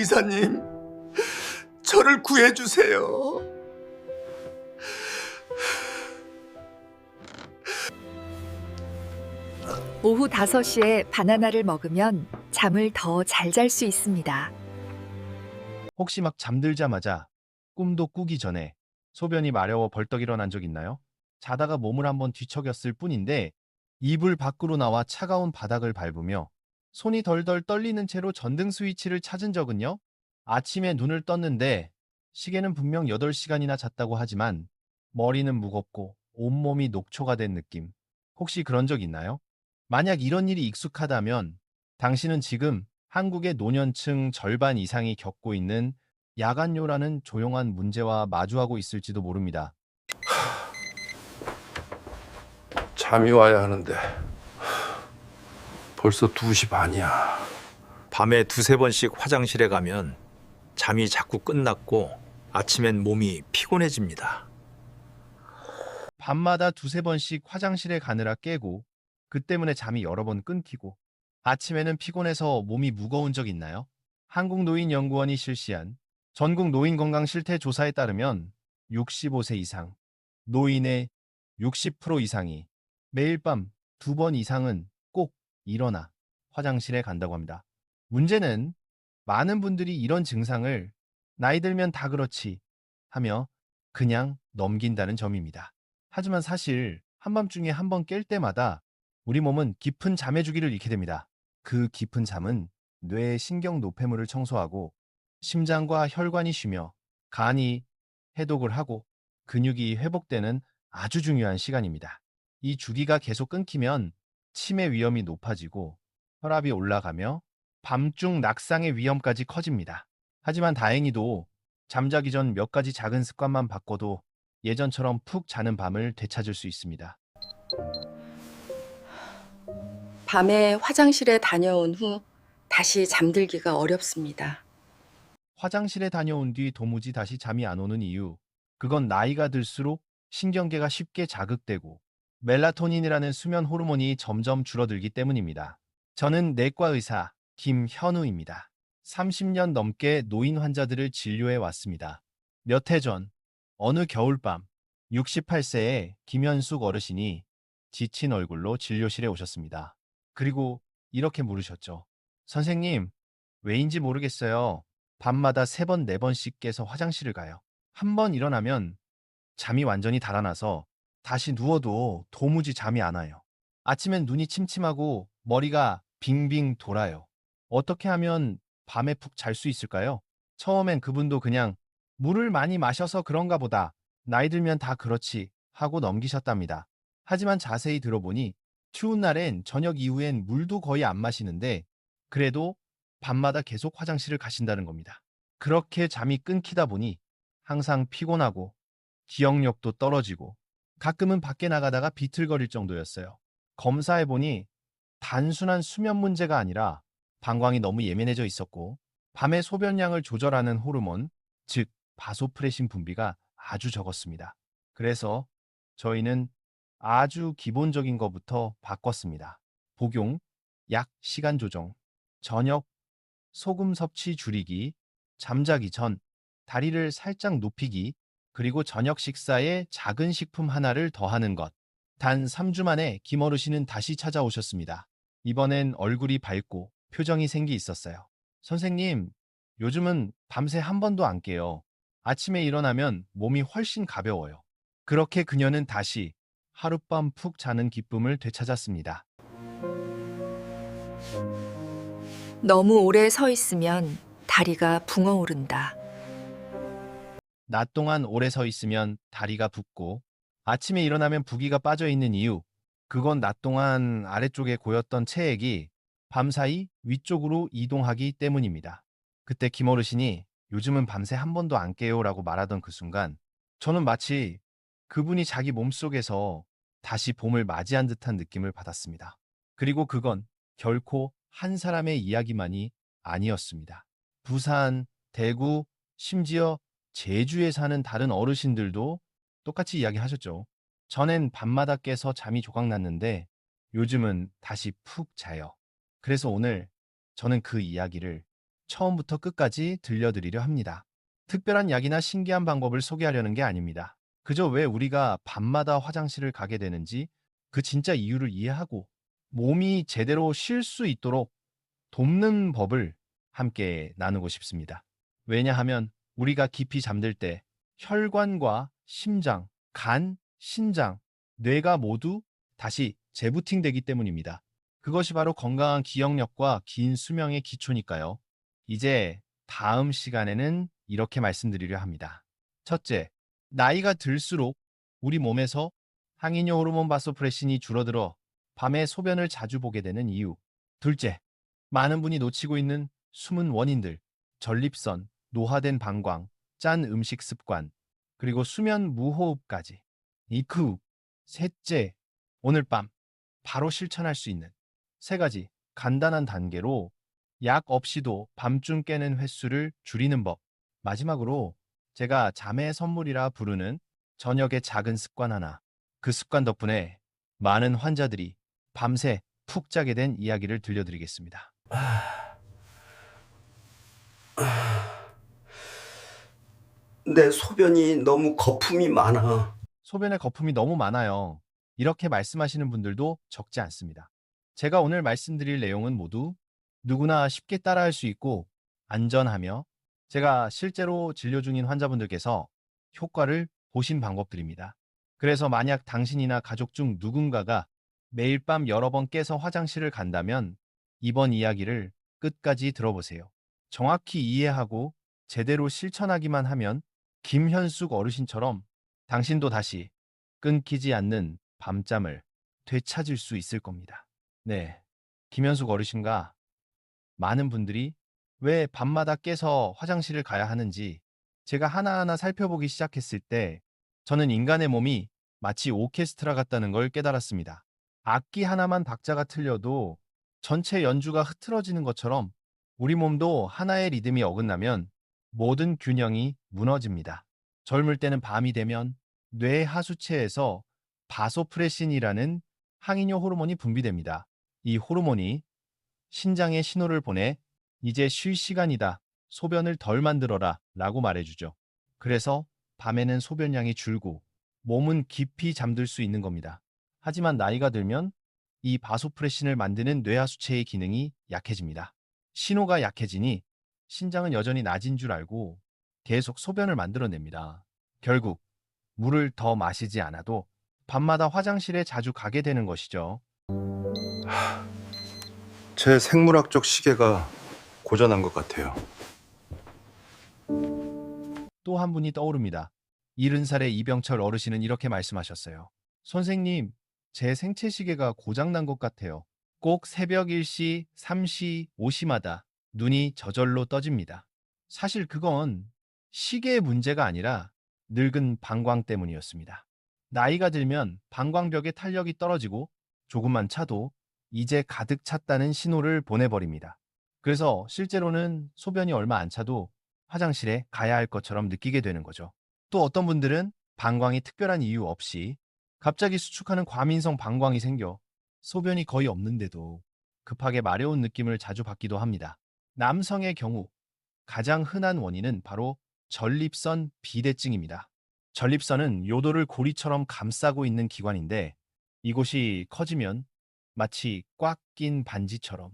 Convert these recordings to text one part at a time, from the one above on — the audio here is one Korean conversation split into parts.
의사님, 저를 구해주세요. 오후 5시에 바나나를 먹으면 잠을 더 잘 잘 수 있습니다. 혹시 막 잠들자마자 꿈도 꾸기 전에 소변이 마려워 벌떡 일어난 적 있나요? 자다가 몸을 한번 뒤척였을 뿐인데 이불 밖으로 나와 차가운 바닥을 밟으며 손이 덜덜 떨리는 채로 전등 스위치를 찾은 적은요? 아침에 눈을 떴는데 시계는 분명 8시간이나 잤다고 하지만 머리는 무겁고 온몸이 녹초가 된 느낌. 혹시 그런 적 있나요? 만약 이런 일이 익숙하다면 당신은 지금 한국의 노년층 절반 이상이 겪고 있는 야간요라는 조용한 문제와 마주하고 있을지도 모릅니다. 잠이 와야 하는데 벌써 2시 반이야. 밤에 두세 번씩 화장실에 가면 잠이 자꾸 끝났고 아침엔 몸이 피곤해집니다. 밤마다 두세 번씩 화장실에 가느라 깨고 그 때문에 잠이 여러 번 끊기고 아침에는 피곤해서 몸이 무거운 적 있나요? 한국노인연구원이 실시한 전국 노인건강 실태 조사에 따르면 65세 이상 노인의 60% 이상이 매일 밤 2번 이상은 꼭 일어나 화장실에 간다고 합니다. 문제는 많은 분들이 이런 증상을 나이 들면 다 그렇지 하며 그냥 넘긴다는 점입니다. 하지만 사실 한밤중에 한 번 깰 때마다 우리 몸은 깊은 잠의 주기를 잃게 됩니다. 그 깊은 잠은 뇌의 신경 노폐물을 청소하고 심장과 혈관이 쉬며 간이 해독을 하고 근육이 회복되는 아주 중요한 시간입니다. 이 주기가 계속 끊기면 치매 위험이 높아지고 혈압이 올라가며 밤중 낙상의 위험까지 커집니다. 하지만 다행히도 잠자기 전 몇 가지 작은 습관만 바꿔도 예전처럼 푹 자는 밤을 되찾을 수 있습니다. 밤에 화장실에 다녀온 후 다시 잠들기가 어렵습니다. 화장실에 다녀온 뒤 도무지 다시 잠이 안 오는 이유, 그건 나이가 들수록 신경계가 쉽게 자극되고 멜라토닌이라는 수면 호르몬이 점점 줄어들기 때문입니다. 저는 내과 의사 김현우입니다. 30년 넘게 노인 환자들을 진료해 왔습니다. 몇 해 전 어느 겨울밤 68세의 김현숙 어르신이 지친 얼굴로 진료실에 오셨습니다. 그리고 이렇게 물으셨죠. 선생님, 왜인지 모르겠어요. 밤마다 3번, 4번씩 깨서 화장실을 가요. 한 번 일어나면 잠이 완전히 달아나서 다시 누워도 도무지 잠이 안 와요. 아침엔 눈이 침침하고 머리가 빙빙 돌아요. 어떻게 하면 밤에 푹 잘 수 있을까요? 처음엔 그분도 그냥 물을 많이 마셔서 그런가 보다. 나이 들면 다 그렇지 하고 넘기셨답니다. 하지만 자세히 들어보니 추운 날엔 저녁 이후엔 물도 거의 안 마시는데 그래도 밤마다 계속 화장실을 가신다는 겁니다. 그렇게 잠이 끊기다 보니 항상 피곤하고 기억력도 떨어지고 가끔은 밖에 나가다가 비틀거릴 정도였어요. 검사해보니 단순한 수면 문제가 아니라 방광이 너무 예민해져 있었고 밤에 소변량을 조절하는 호르몬, 즉 바소프레신 분비가 아주 적었습니다. 그래서 저희는 아주 기본적인 것부터 바꿨습니다. 복용, 약 시간 조정, 저녁 소금 섭취 줄이기, 잠자기 전 다리를 살짝 높이기, 그리고 저녁 식사에 작은 식품 하나를 더하는 것. 단 3주 만에 김어르신은 다시 찾아오셨습니다. 이번엔 얼굴이 밝고 표정이 생기 있었어요. 선생님, 요즘은 밤새 한 번도 안 깨요. 아침에 일어나면 몸이 훨씬 가벼워요. 그렇게 그녀는 다시 하룻밤 푹 자는 기쁨을 되찾았습니다. 너무 오래 서 있으면 다리가 붕어오른다. 낮 동안 오래 서 있으면 다리가 붓고 아침에 일어나면 부기가 빠져 있는 이유, 그건 낮 동안 아래쪽에 고였던 체액이 밤사이 위쪽으로 이동하기 때문입니다. 그때 김어르신이 요즘은 밤새 한 번도 안 깨요라고 말하던 그 순간 저는 마치 그분이 자기 몸속에서 다시 봄을 맞이한 듯한 느낌을 받았습니다. 그리고 그건 결코 한 사람의 이야기만이 아니었습니다. 부산, 대구, 심지어 제주에 사는 다른 어르신들도 똑같이 이야기하셨죠. 전엔 밤마다 깨서 잠이 조각났는데 요즘은 다시 푹 자요. 그래서 오늘 저는 그 이야기를 처음부터 끝까지 들려드리려 합니다. 특별한 약이나 신기한 방법을 소개하려는 게 아닙니다. 그저 왜 우리가 밤마다 화장실을 가게 되는지 그 진짜 이유를 이해하고 몸이 제대로 쉴 수 있도록 돕는 법을 함께 나누고 싶습니다. 왜냐하면 우리가 깊이 잠들 때 혈관과 심장, 간, 신장, 뇌가 모두 다시 재부팅되기 때문입니다. 그것이 바로 건강한 기억력과 긴 수명의 기초니까요. 이제 다음 시간에는 이렇게 말씀드리려 합니다. 첫째, 나이가 들수록 우리 몸에서 항이뇨 호르몬 바소프레신이 줄어들어 밤에 소변을 자주 보게 되는 이유. 둘째, 많은 분이 놓치고 있는 숨은 원인들, 전립선, 노화된 방광, 짠 음식 습관, 그리고 수면 무호흡까지. 이후 셋째, 오늘 밤 바로 실천할 수 있는 세 가지 간단한 단계로 약 없이도 밤중 깨는 횟수를 줄이는 법. 마지막으로 제가 잠의 선물이라 부르는 저녁의 작은 습관 하나. 그 습관 덕분에 많은 환자들이 밤새 푹 자게 된 이야기를 들려드리겠습니다. 내 소변이 너무 거품이 많아. 소변에 거품이 너무 많아요. 이렇게 말씀하시는 분들도 적지 않습니다. 제가 오늘 말씀드릴 내용은 모두 누구나 쉽게 따라할 수 있고 안전하며 제가 실제로 진료 중인 환자분들께서 효과를 보신 방법들입니다. 그래서 만약 당신이나 가족 중 누군가가 매일 밤 여러 번 깨서 화장실을 간다면 이번 이야기를 끝까지 들어보세요. 정확히 이해하고 제대로 실천하기만 하면 김현숙 어르신처럼 당신도 다시 끊기지 않는 밤잠을 되찾을 수 있을 겁니다. 네, 김현숙 어르신과 많은 분들이 왜 밤마다 깨서 화장실을 가야 하는지 제가 하나하나 살펴보기 시작했을 때 저는 인간의 몸이 마치 오케스트라 같다는 걸 깨달았습니다. 악기 하나만 박자가 틀려도 전체 연주가 흐트러지는 것처럼 우리 몸도 하나의 리듬이 어긋나면 모든 균형이 무너집니다. 젊을 때는 밤이 되면 뇌 하수체에서 바소프레신이라는 항이뇨 호르몬이 분비됩니다. 이 호르몬이 신장에 신호를 보내 이제 쉴 시간이다. 소변을 덜 만들어라 라고 말해주죠. 그래서 밤에는 소변량이 줄고 몸은 깊이 잠들 수 있는 겁니다. 하지만 나이가 들면 이 바소프레신을 만드는 뇌하수체의 기능이 약해집니다. 신호가 약해지니 신장은 여전히 낮은 줄 알고 계속 소변을 만들어냅니다. 결국 물을 더 마시지 않아도 밤마다 화장실에 자주 가게 되는 것이죠. 제 생물학적 시계가 고전한 것 같아요. 또 한 분이 떠오릅니다. 70살의 이병철 어르신은 이렇게 말씀하셨어요. 선생님, 제 생체 시계가 고장난 것 같아요. 꼭 새벽 1시, 3시, 5시마다 눈이 저절로 떠집니다. 사실 그건 시계의 문제가 아니라 늙은 방광 때문이었습니다. 나이가 들면 방광벽의 탄력이 떨어지고 조금만 차도 이제 가득 찼다는 신호를 보내버립니다. 그래서 실제로는 소변이 얼마 안 차도 화장실에 가야 할 것처럼 느끼게 되는 거죠. 또 어떤 분들은 방광이 특별한 이유 없이 갑자기 수축하는 과민성 방광이 생겨 소변이 거의 없는데도 급하게 마려운 느낌을 자주 받기도 합니다. 남성의 경우 가장 흔한 원인은 바로 전립선 비대증입니다. 전립선은 요도를 고리처럼 감싸고 있는 기관인데 이곳이 커지면 마치 꽉 낀 반지처럼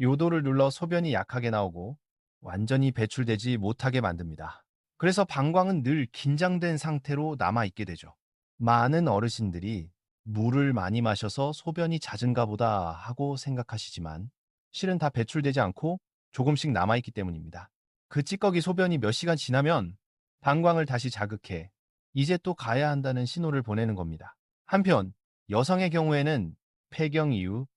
요도를 눌러 소변이 약하게 나오고 완전히 배출되지 못하게 만듭니다. 그래서 방광은 늘 긴장된 상태로 남아있게 되죠. 많은 어르신들이 물을 많이 마셔서 소변이 잦은가 보다 하고 생각하시지만 실은 다 배출되지 않고 조금씩 남아있기 때문입니다. 그 찌꺼기 소변이 몇 시간 지나면 방광을 다시 자극해 이제 또 가야 한다는 신호를 보내는 겁니다. 한편 여성의 경우에는 폐경 이후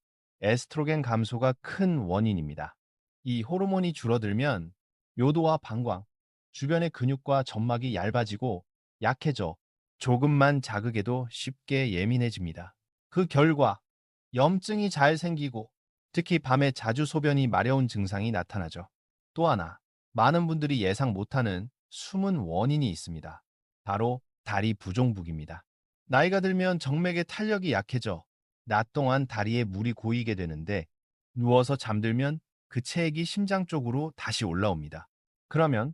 에스트로겐 감소가 큰 원인입니다. 이 호르몬이 줄어들면 요도와 방광, 주변의 근육과 점막이 얇아지고 약해져 조금만 자극에도 쉽게 예민해집니다. 그 결과 염증이 잘 생기고 특히 밤에 자주 소변이 마려운 증상이 나타나죠. 또 하나, 많은 분들이 예상 못하는 숨은 원인이 있습니다. 바로 다리 부종북입니다. 나이가 들면 정맥의 탄력이 약해져 낮 동안 다리에 물이 고이게 되는데 누워서 잠들면 그 체액이 심장 쪽으로 다시 올라옵니다. 그러면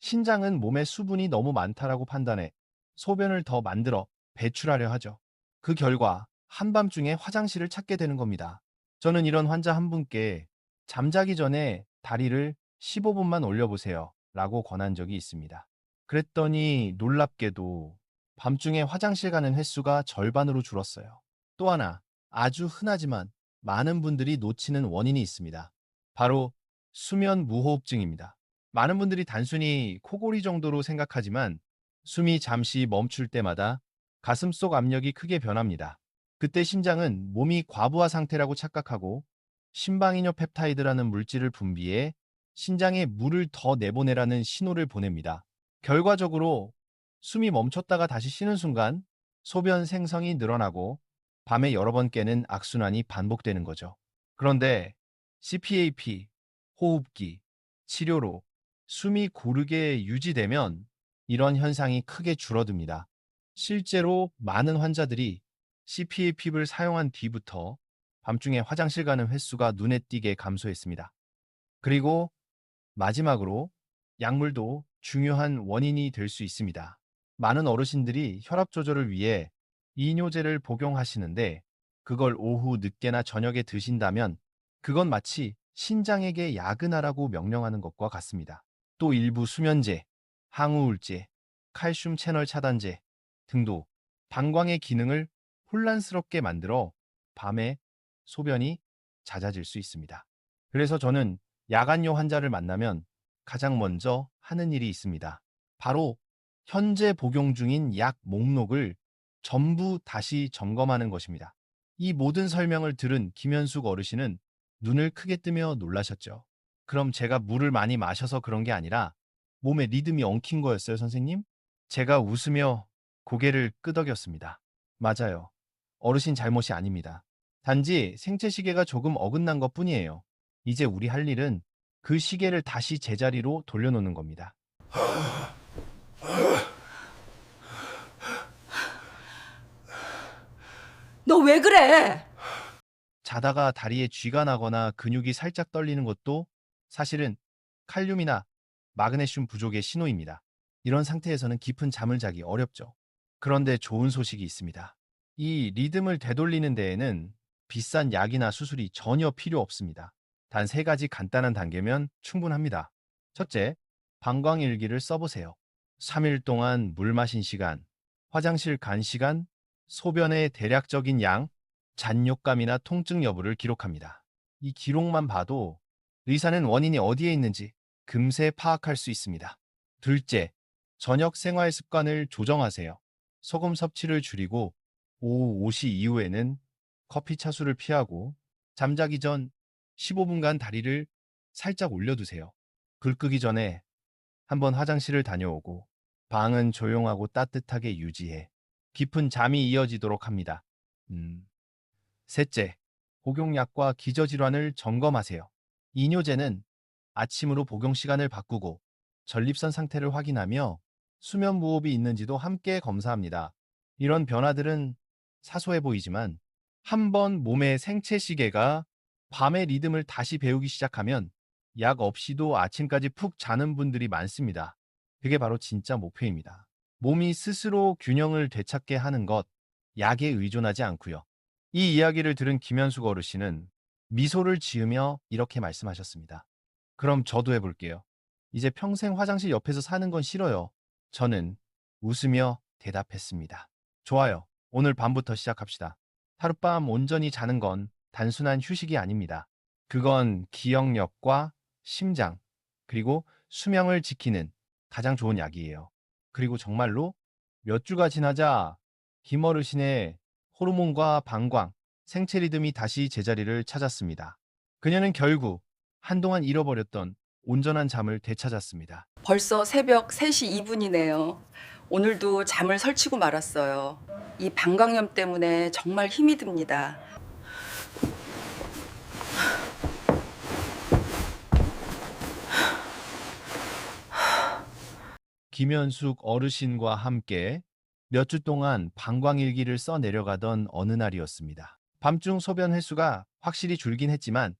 신장은 몸에 수분이 너무 많다라고 판단해 소변을 더 만들어 배출하려 하죠. 그 결과 한밤중에 화장실을 찾게 되는 겁니다. 저는 이런 환자 한 분께 잠자기 전에 다리를 15분만 올려보세요 라고 권한 적이 있습니다. 그랬더니 놀랍게도 밤중에 화장실 가는 횟수가 절반으로 줄었어요. 또 하나 아주 흔하지만 많은 분들이 놓치는 원인이 있습니다. 바로 수면 무호흡증입니다. 많은 분들이 단순히 코골이 정도로 생각하지만 숨이 잠시 멈출 때마다 가슴속 압력이 크게 변합니다. 그때 심장은 몸이 과부하 상태라고 착각하고 심방이뇨 펩타이드라는 물질을 분비해 신장에 물을 더 내보내라는 신호를 보냅니다. 결과적으로 숨이 멈췄다가 다시 쉬는 순간 소변 생성이 늘어나고 밤에 여러 번 깨는 악순환이 반복되는 거죠. 그런데 CPAP, 호흡기, 치료로 숨이 고르게 유지되면 이런 현상이 크게 줄어듭니다. 실제로 많은 환자들이 CPAP를 사용한 뒤부터 밤중에 화장실 가는 횟수가 눈에 띄게 감소했습니다. 그리고 마지막으로 약물도 중요한 원인이 될 수 있습니다. 많은 어르신들이 혈압 조절을 위해 이뇨제를 복용하시는데 그걸 오후 늦게나 저녁에 드신다면 그건 마치 신장에게 야근하라고 명령하는 것과 같습니다. 또 일부 수면제, 항우울제, 칼슘 채널 차단제 등도 방광의 기능을 혼란스럽게 만들어 밤에 소변이 잦아질 수 있습니다. 그래서 저는 야간요 환자를 만나면 가장 먼저 하는 일이 있습니다. 바로 현재 복용 중인 약 목록을 전부 다시 점검하는 것입니다. 이 모든 설명을 들은 김현숙 어르신은 눈을 크게 뜨며 놀라셨죠. 그럼 제가 물을 많이 마셔서 그런 게 아니라 몸에 리듬이 엉킨 거였어요, 선생님? 제가 웃으며 고개를 끄덕였습니다. 맞아요. 어르신 잘못이 아닙니다. 단지 생체 시계가 조금 어긋난 것뿐이에요. 이제 우리 할 일은 그 시계를 다시 제자리로 돌려놓는 겁니다. 너 왜 그래? 자다가 다리에 쥐가 나거나 근육이 살짝 떨리는 것도 사실은 칼륨이나 마그네슘 부족의 신호입니다. 이런 상태에서는 깊은 잠을 자기 어렵죠. 그런데 좋은 소식이 있습니다. 이 리듬을 되돌리는 데에는 비싼 약이나 수술이 전혀 필요 없습니다. 단 3가지 간단한 단계면 충분합니다. 첫째, 방광일기를 써보세요. 3일 동안 물 마신 시간, 화장실 간 시간, 소변의 대략적인 양, 잔욕감이나 통증 여부를 기록합니다. 이 기록만 봐도 의사는 원인이 어디에 있는지 금세 파악할 수 있습니다. 둘째, 저녁 생활 습관을 조정하세요. 소금 섭취를 줄이고 오후 5시 이후에는 커피 차수를 피하고 잠자기 전 15분간 다리를 살짝 올려두세요. 불 끄기 전에 한번 화장실을 다녀오고 방은 조용하고 따뜻하게 유지해 깊은 잠이 이어지도록 합니다. 셋째, 복용약과 기저질환을 점검하세요. 이뇨제는 아침으로 복용 시간을 바꾸고 전립선 상태를 확인하며 수면 무호흡이 있는지도 함께 검사합니다. 이런 변화들은 사소해 보이지만 한번 몸의 생체 시계가 밤의 리듬을 다시 배우기 시작하면 약 없이도 아침까지 푹 자는 분들이 많습니다. 그게 바로 진짜 목표입니다. 몸이 스스로 균형을 되찾게 하는 것, 약에 의존하지 않고요. 이 이야기를 들은 김현숙 어르신은 미소를 지으며 이렇게 말씀하셨습니다. 그럼 저도 해볼게요. 이제 평생 화장실 옆에서 사는 건 싫어요. 저는 웃으며 대답했습니다. 좋아요. 오늘 밤부터 시작합시다. 하룻밤 온전히 자는 건 단순한 휴식이 아닙니다. 그건 기억력과 심장, 그리고 수명을 지키는 가장 좋은 약이에요. 그리고 정말로 몇 주가 지나자 김어르신의 호르몬과 방광, 생체 리듬이 다시 제자리를 찾았습니다. 그녀는 결국 한동안 잃어버렸던 온전한 잠을 되찾았습니다. 벌써 새벽 3시 2분이네요. 오늘도 잠을 설치고 말았어요. 이 방광염 때문에 정말 힘이 듭니다. 김현숙 어르신과 함께 몇 주 동안 방광일기를 써 내려가던 어느 날이었습니다. 밤중 소변 횟수가 확실히 줄긴 했지만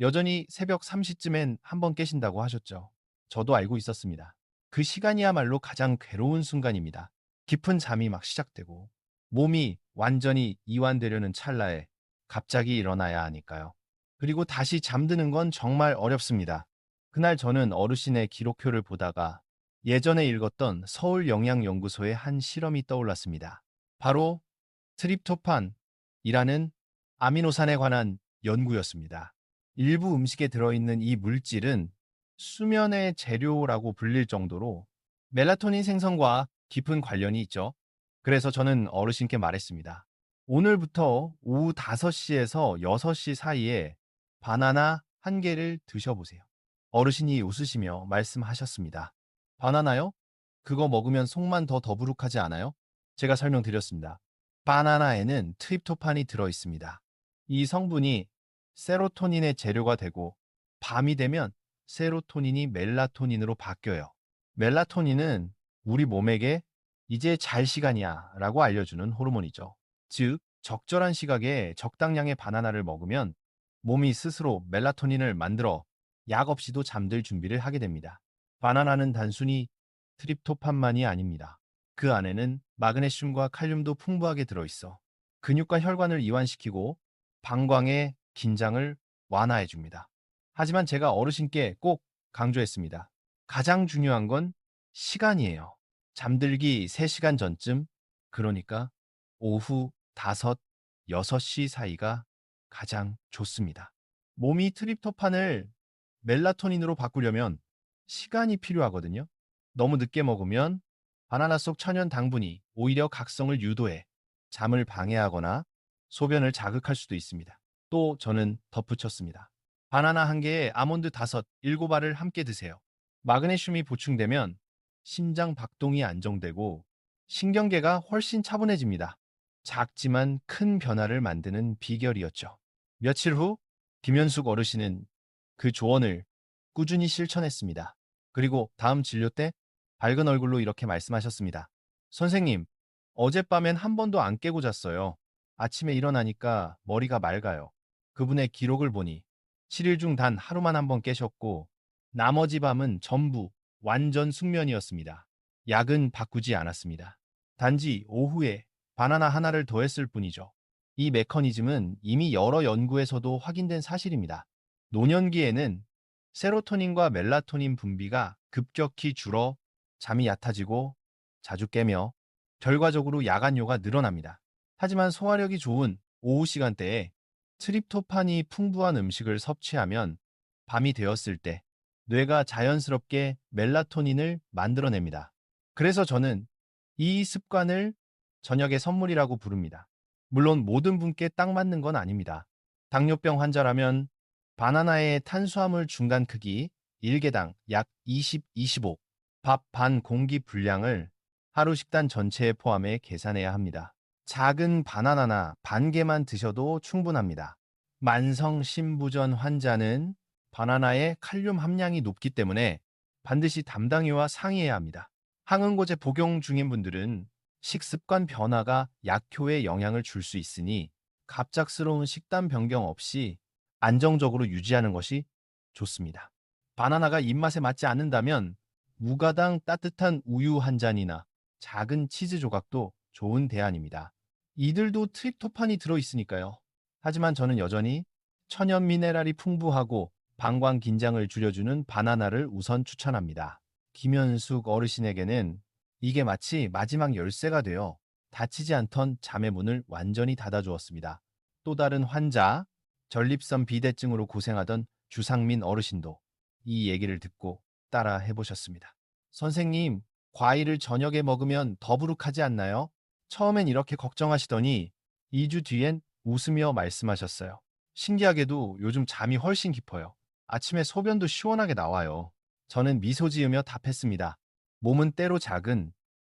여전히 새벽 3시쯤엔 한번 깨신다고 하셨죠. 저도 알고 있었습니다. 그 시간이야말로 가장 괴로운 순간입니다. 깊은 잠이 막 시작되고 몸이 완전히 이완되려는 찰나에 갑자기 일어나야 하니까요. 그리고 다시 잠드는 건 정말 어렵습니다. 그날 저는 어르신의 기록표를 보다가 예전에 읽었던 서울영양연구소의 한 실험이 떠올랐습니다. 바로 트립토판이라는 아미노산에 관한 연구였습니다. 일부 음식에 들어있는 이 물질은 수면의 재료라고 불릴 정도로 멜라토닌 생성과 깊은 관련이 있죠. 그래서 저는 어르신께 말했습니다. 오늘부터 오후 5시에서 6시 사이에 바나나 한 개를 드셔보세요. 어르신이 웃으시며 말씀하셨습니다. 바나나요? 그거 먹으면 속만 더 더부룩하지 않아요? 제가 설명드렸습니다. 바나나에는 트립토판이 들어있습니다. 이 성분이 세로토닌의 재료가 되고 밤이 되면 세로토닌이 멜라토닌으로 바뀌어요. 멜라토닌은 우리 몸에게 이제 잘 시간이야 라고 알려주는 호르몬이죠. 즉, 적절한 시각에 적당량의 바나나를 먹으면 몸이 스스로 멜라토닌을 만들어 약 없이도 잠들 준비를 하게 됩니다. 바나나는 단순히 트립토판만이 아닙니다. 그 안에는 마그네슘과 칼륨도 풍부하게 들어있어 근육과 혈관을 이완시키고 방광의 긴장을 완화해 줍니다. 하지만 제가 어르신께 꼭 강조했습니다. 가장 중요한 건 시간이에요. 잠들기 3시간 전쯤, 그러니까 오후 5, 6시 사이가 가장 좋습니다. 몸이 트립토판을 멜라토닌으로 바꾸려면 시간이 필요하거든요. 너무 늦게 먹으면 바나나 속 천연 당분이 오히려 각성을 유도해 잠을 방해하거나 소변을 자극할 수도 있습니다. 또 저는 덧붙였습니다. 바나나 한 개에 아몬드 5, 7알을 함께 드세요. 마그네슘이 보충되면 심장 박동이 안정되고 신경계가 훨씬 차분해집니다. 작지만 큰 변화를 만드는 비결이었죠. 며칠 후 김현숙 어르신은 그 조언을 꾸준히 실천했습니다. 그리고 다음 진료 때 밝은 얼굴로 이렇게 말씀하셨습니다. 선생님, 어젯밤엔 한 번도 안 깨고 잤어요. 아침에 일어나니까 머리가 맑아요. 그분의 기록을 보니 7일 중 단 하루만 한 번 깨셨고 나머지 밤은 전부 완전 숙면이었습니다. 약은 바꾸지 않았습니다. 단지 오후에 바나나 하나를 더했을 뿐이죠. 이 메커니즘은 이미 여러 연구에서도 확인된 사실입니다. 노년기에는 세로토닌과 멜라토닌 분비가 급격히 줄어 잠이 얕아지고 자주 깨며 결과적으로 야간요가 늘어납니다. 하지만 소화력이 좋은 오후 시간대에 트립토판이 풍부한 음식을 섭취하면 밤이 되었을 때 뇌가 자연스럽게 멜라토닌을 만들어냅니다. 그래서 저는 이 습관을 저녁의 선물이라고 부릅니다. 물론 모든 분께 딱 맞는 건 아닙니다. 당뇨병 환자라면 바나나의 탄수화물 중간 크기 1개당 약 20-25, 밥 반 공기 분량을 하루 식단 전체에 포함해 계산해야 합니다. 작은 바나나나 반 개만 드셔도 충분합니다. 만성 신부전 환자는 바나나의 칼륨 함량이 높기 때문에 반드시 담당의와 상의해야 합니다. 항응고제 복용 중인 분들은 식습관 변화가 약효에 영향을 줄 수 있으니 갑작스러운 식단 변경 없이 안정적으로 유지하는 것이 좋습니다. 바나나가 입맛에 맞지 않는다면 무가당 따뜻한 우유 한 잔이나 작은 치즈 조각도 좋은 대안입니다. 이들도 트립토판이 들어있으니까요. 하지만 저는 여전히 천연 미네랄이 풍부하고 방광 긴장을 줄여주는 바나나를 우선 추천합니다. 김현숙 어르신에게는 이게 마치 마지막 열쇠가 되어 닫히지 않던 잠의 문을 완전히 닫아주었습니다. 또 다른 환자, 전립선 비대증으로 고생하던 주상민 어르신도 이 얘기를 듣고 따라 해보셨습니다. 선생님, 과일을 저녁에 먹으면 더부룩하지 않나요? 처음엔 이렇게 걱정하시더니 2주 뒤엔 웃으며 말씀하셨어요. 신기하게도 요즘 잠이 훨씬 깊어요. 아침에 소변도 시원하게 나와요. 저는 미소 지으며 답했습니다. 몸은 때로 작은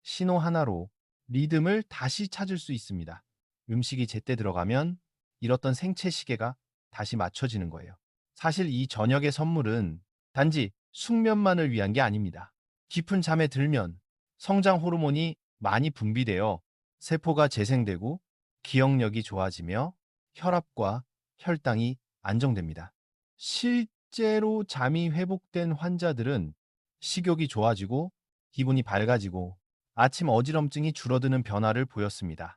신호 하나로 리듬을 다시 찾을 수 있습니다. 음식이 제때 들어가면 잃었던 생체 시계가 다시 맞춰지는 거예요. 사실 이 저녁의 선물은 단지 숙면만을 위한 게 아닙니다. 깊은 잠에 들면 성장 호르몬이 많이 분비되어 세포가 재생되고 기억력이 좋아지며 혈압과 혈당이 안정됩니다. 실제로 잠이 회복된 환자들은 식욕이 좋아지고 기분이 밝아지고 아침 어지럼증이 줄어드는 변화를 보였습니다.